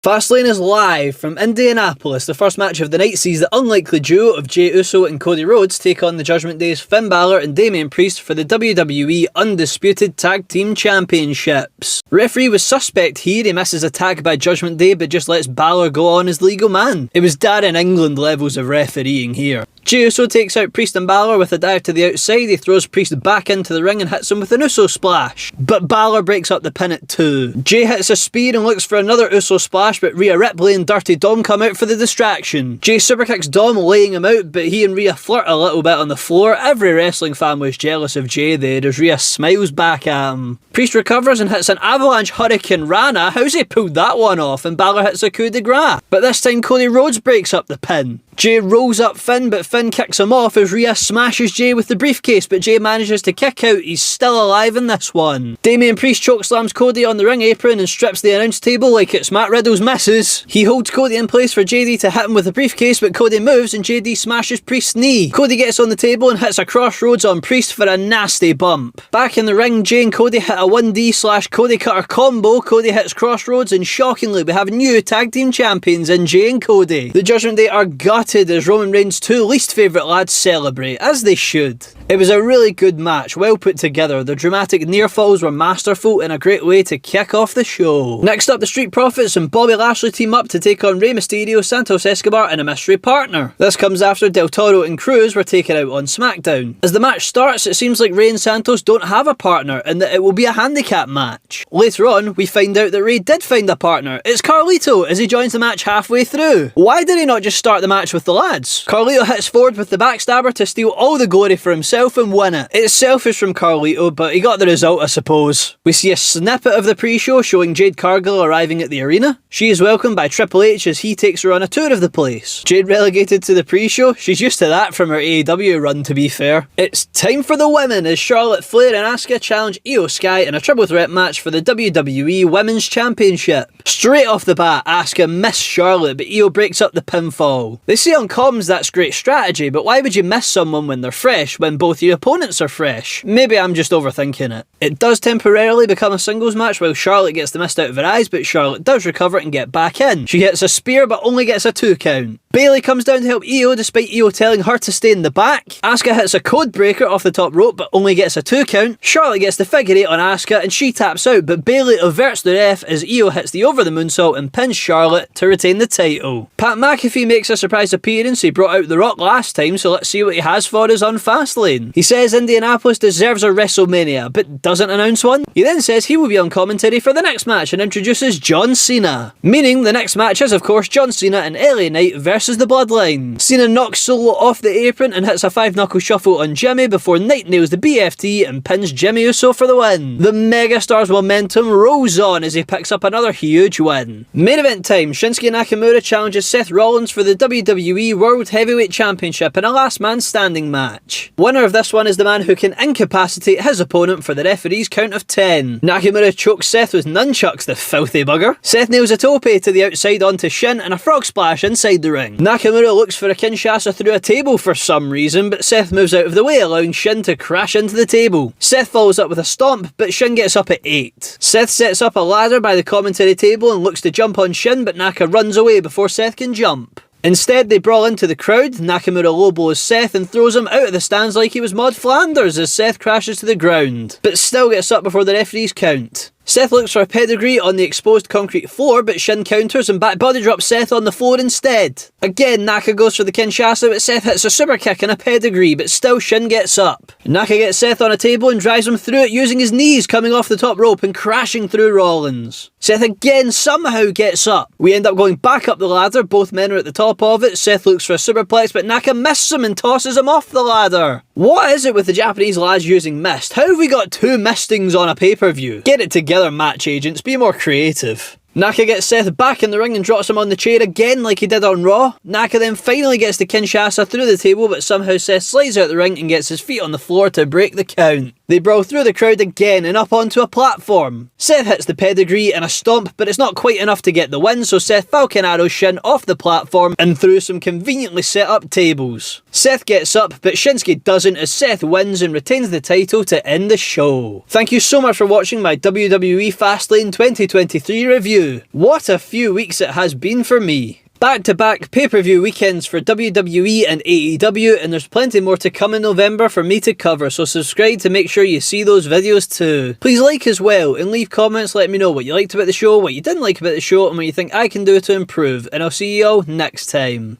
Fastlane is live from Indianapolis. The first match of the night sees the unlikely duo of Jey Uso and Cody Rhodes take on the Judgment Day's Finn Balor and Damian Priest for the WWE Undisputed Tag Team Championships. Referee was suspect here. He misses a tag by Judgment Day but just lets Balor go on as legal man. It was Darren England levels of refereeing here. Jey Uso takes out Priest and Balor with a dive to the outside. He throws Priest back into the ring and hits him with an Uso splash. But Balor breaks up the pin at 2. Jey hits a spear and looks for another Uso splash, but Rhea Ripley and Dirty Dom come out for the distraction. Jey superkicks Dom, laying him out, but he and Rhea flirt a little bit on the floor. Every wrestling fan was jealous of Jey there as Rhea smiles back at him. Priest recovers and hits an avalanche hurricane Rana. How's he pulled that one off? And Balor hits a coup de grace. But this time Cody Rhodes breaks up the pin. Jey rolls up Finn, but Finn kicks him off as Rhea smashes Jey with the briefcase, but Jey manages to kick out. He's still alive in this one. Damian Priest chokeslams Cody on the ring apron and strips the announce table like it's Matt Riddle's missus. He holds Cody in place for JD to hit him with the briefcase, but Cody moves and JD smashes Priest's knee. Cody gets on the table and hits a crossroads on Priest for a nasty bump. Back in the ring, Jey and Cody hit a 1D/Cody cutter combo. Cody hits crossroads, and shockingly we have new tag team champions in Jey and Cody. The Judgment Day are gutted as Roman Reigns' two least favourite lads celebrate, as they should. It was a really good match, well put together. The dramatic near falls were masterful and a great way to kick off the show. Next up, the Street Profits and Bobby Lashley team up to take on Rey Mysterio, Santos Escobar and a mystery partner. This comes after Del Toro and Cruz were taken out on SmackDown. As the match starts, it seems like Rey and Santos don't have a partner and that it will be a handicap match. Later on, we find out that Rey did find a partner. It's Carlito as he joins the match halfway through. Why did he not just start the match with the lads? Carlito hits forward with the backstabber to steal all the glory for himself and win it. It's selfish from Carlito, but he got the result, I suppose. We see a snippet of the pre-show showing Jade Cargill arriving at the arena. She is welcomed by Triple H as he takes her on a tour of the place. Jade relegated to the pre-show? She's used to that from her AEW run, to be fair. It's time for the women as Charlotte Flair and Asuka challenge Io Sky in a triple threat match for the WWE Women's Championship. Straight off the bat, Asuka missed Charlotte, but Io breaks up the pinfall. They say on comms that's great strategy, but why would you miss someone when they're fresh, when both your opponents are fresh? Maybe I'm just overthinking it. It does temporarily become a singles match while Charlotte gets the mist out of her eyes, but Charlotte does recover and get back in. She hits a spear but only gets a 2 count. Bayley comes down to help Io despite Io telling her to stay in the back. Asuka hits a code breaker off the top rope but only gets a 2 count. Charlotte gets the figure 8 on Asuka and she taps out, but Bayley averts the ref as Io hits the over the moonsault and pins Charlotte to retain the title. Pat McAfee makes a surprise appearance. He brought out The Rock last time, so let's see what he has for us on Fastlane. He says Indianapolis deserves a WrestleMania but doesn't announce one. He then says he will be on commentary for the next match and introduces John Cena. Meaning the next match is of course John Cena and LA Knight versus the Bloodline. Cena knocks Solo off the apron and hits a 5-knuckle shuffle on Jimmy before Knight nails the BFT and pins Jimmy Uso for the win. The megastar's momentum rolls on as he picks up another huge win. Main event time, Shinsuke Nakamura challenges Seth Rollins for the WWE World Heavyweight Championship in a last man standing match. Winner of this one is the man who can incapacitate his opponent for the referee's count of 10. Nakamura chokes Seth with nunchucks, the filthy bugger. Seth nails a tope to the outside onto Shin and a frog splash inside the ring. Nakamura looks for a Kinshasa through a table for some reason, but Seth moves out of the way, allowing Shin to crash into the table. Seth follows up with a stomp, but Shin gets up at 8. Seth sets up a ladder by the commentary table and looks to jump on Shin, but Naka runs away before Seth can jump. Instead, they brawl into the crowd. Nakamura low blows Seth and throws him out of the stands like he was Maud Flanders as Seth crashes to the ground, but still gets up before the referee's count. Seth looks for a pedigree on the exposed concrete floor, but Shin counters and back body drops Seth on the floor instead. Again, Naka goes for the Kinshasa, but Seth hits a super kick and a pedigree, but still Shin gets up. Naka gets Seth on a table and drives him through it using his knees coming off the top rope and crashing through Rollins. Seth again somehow gets up. We end up going back up the ladder, both men are at the top of it. Seth looks for a superplex, but Naka misses him and tosses him off the ladder. What is it with the Japanese lads using mist? How have we got 2 mistings on a pay-per-view? Get it together, match agents, be more creative. Naka gets Seth back in the ring and drops him on the chair again like he did on Raw. Naka then finally gets the Kinshasa through the table, but somehow Seth slides out the ring and gets his feet on the floor to break the count. They brawl through the crowd again and up onto a platform. Seth hits the pedigree and a stomp, but it's not quite enough to get the win, so Seth Falcon Arrows Shin off the platform and through some conveniently set up tables. Seth gets up, but Shinsuke doesn't, as Seth wins and retains the title to end the show. Thank you so much for watching my WWE Fastlane 2023 review. What a few weeks it has been for me. Back-to-back pay-per-view weekends for WWE and AEW, and there's plenty more to come in November for me to cover, so subscribe to make sure you see those videos too. Please like as well, and leave comments letting me know what you liked about the show, what you didn't like about the show, and what you think I can do to improve, and I'll see you all next time.